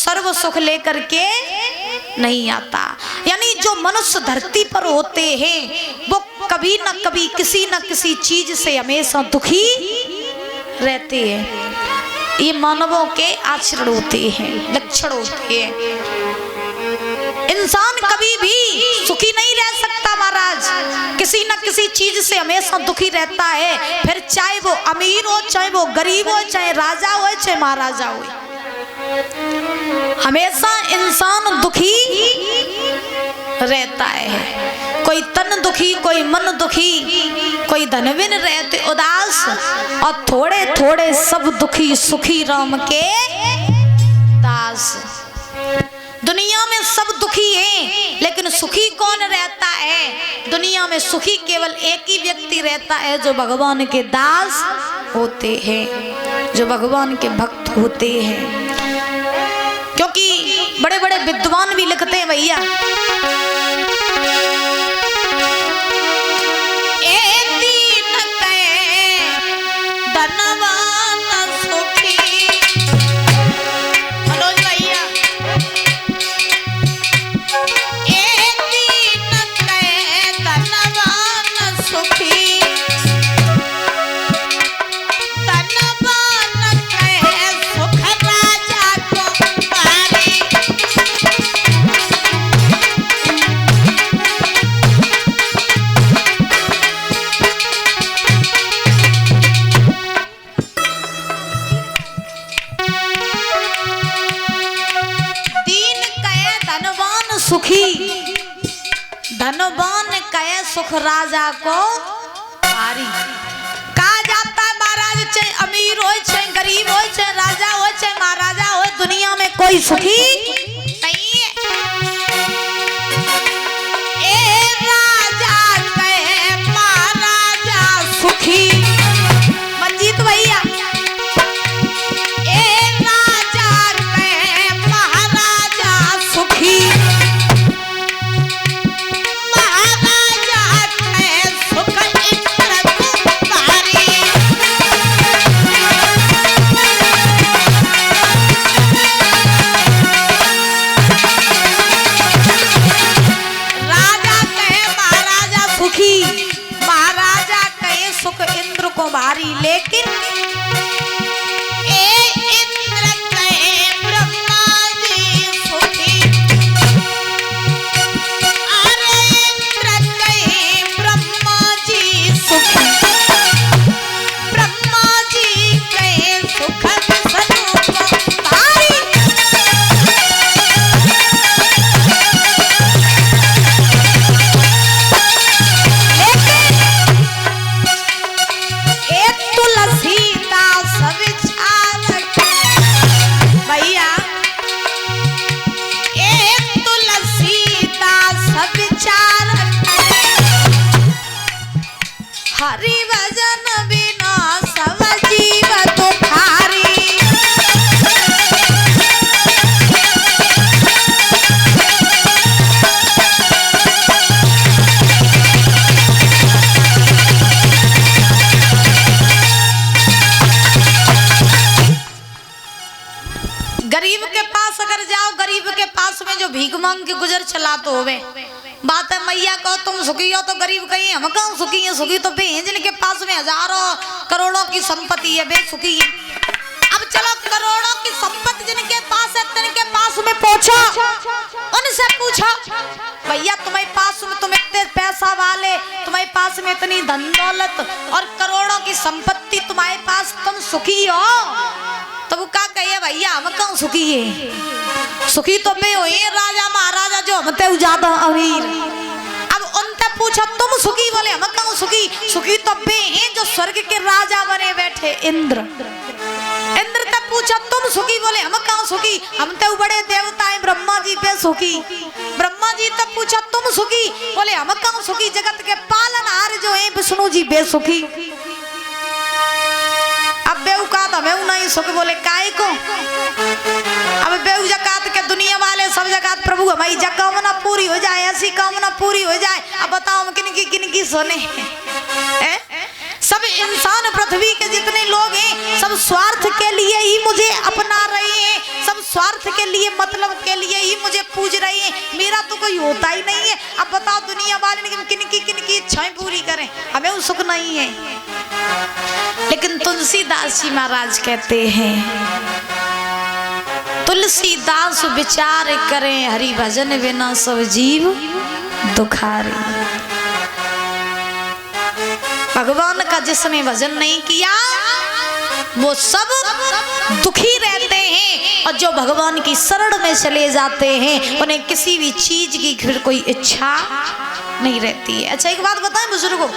सर्व सुख लेकर के नहीं आता। यानी जो मनुष्य धरती पर होते हैं वो कभी न कभी किसी न किसी चीज से हमेशा दुखी रहते हैं। ये मानवों के आचरण होते हैं, लक्षण होते हैं। इंसान कभी भी सुखी नहीं रह सकता महाराज, किसी न किसी चीज से हमेशा दुखी रहता है। फिर चाहे वो अमीर हो, चाहे वो गरीब हो, चाहे राजा हो, चाहे महाराजा हो, हमेशा इंसान दुखी रहता है। कोई तन दुखी, कोई मन दुखी, कोई धनविन रहते उदास, और थोड़े थोड़े सब दुखी सुखी राम के दास। दुनिया में सब दुखी हैं, लेकिन सुखी कौन रहता है? दुनिया में सुखी केवल एक ही व्यक्ति रहता है, जो भगवान के दास होते हैं, जो भगवान के भक्त होते हैं। क्योंकि बड़े बड़े विद्वान भी लिखते हैं भैया, सुखी धनवान कहे सुख राजा को भारी। कहा जाता है महाराज, चाहे अमीर हो, चाहे गरीब हो, चाहे राजा हो, चाहे महाराजा हो, दुनिया में कोई सुखी नहीं है। ए राजा कहे महाराजा सुखी, मंजीत भैया, ए राजा कहे महाराजा सुखी, भारी। लेकिन इंद्र कहे ब्रह्मा जी सुखी, अरे इंद्र कहे ब्रह्मा जी सुखी, ब्रह्मा जी कहे सुख स्वरूप भारी। हरि भजन बिना सब जीव दुखारी, गरीब के पास अगर जाओ, गरीब के पास में जो भीख मांग के गुजर चला तो होवे बात है। मैया कहो तुम सुखी हो तो गरीब कहीं हम कहाँ सुखी है? सुखी तो बे जिनके पास में हजारों करोड़ों की संपत्ति है, बेसुखी है। अब चलो करोड़ों की संपत्ति जिनके पास है, तिनके पास में पहुंचो, उनसे पूछो भैया तुम्हारे पास में, तुम इतने पैसा वाले, तुम्हारे पास में इतनी धन दौलत और करोड़ों की संपत्ति तुम्हारे पास, तुम सुखी हो? तो वो क्या कहिए भैया हम कहाँ सुखी है? सुखी तो बे हुई राजा महाराजा जो हमते ज्यादा अमीर। अब उनसे पूछा तुम सुखी? बोले हम कहाँ सुखी? सुखी तो बे हैं जो स्वर्ग के राजा बने बैठे इंद्र। इंद्र से पूछा तुम सुखी? बोले हम कहाँ सुखी? हम तो बड़े देवता हैं ब्रह्मा जी पे सुखी। ब्रह्मा जी तब पूछा तुम सुखी? बोले हम कहाँ सुखी? जगत के पालनहार जो है विष्णु जी बेसुखी। अब बेऊ का तो बेऊ नहीं सुख। बोले काय को? अब बेऊ जकात के दुनिया वाले सब जकात प्रभु हमारी कामना पूरी हो जाए, ऐसी कामना पूरी हो जाए। अब बताओ हम किन की सुने? सब सब इंसान पृथ्वी के जितने लोग हैं सब स्वार्थ के लिए ही मुझे अपना रहे हैं, सब स्वार्थ के लिए मतलब के लिए ही मुझे पूज रहे हैं, मेरा तो कोई होता ही नहीं है। अब बताओ दुनिया वाले किन की इच्छाएं पूरी करें, हमें वो सुख नहीं है। लेकिन तुलसीदास जी महाराज कहते हैं, तुलसीदास विचार करें हरि भजन बिना सब जीव दुखारी। भगवान का जिसने भजन नहीं किया वो सब दुखी रहते हैं, और जो भगवान की शरण में चले जाते हैं उन्हें किसी भी चीज की फिर कोई इच्छा नहीं रहती है। अच्छा एक बात बताएं बुजुर्गों,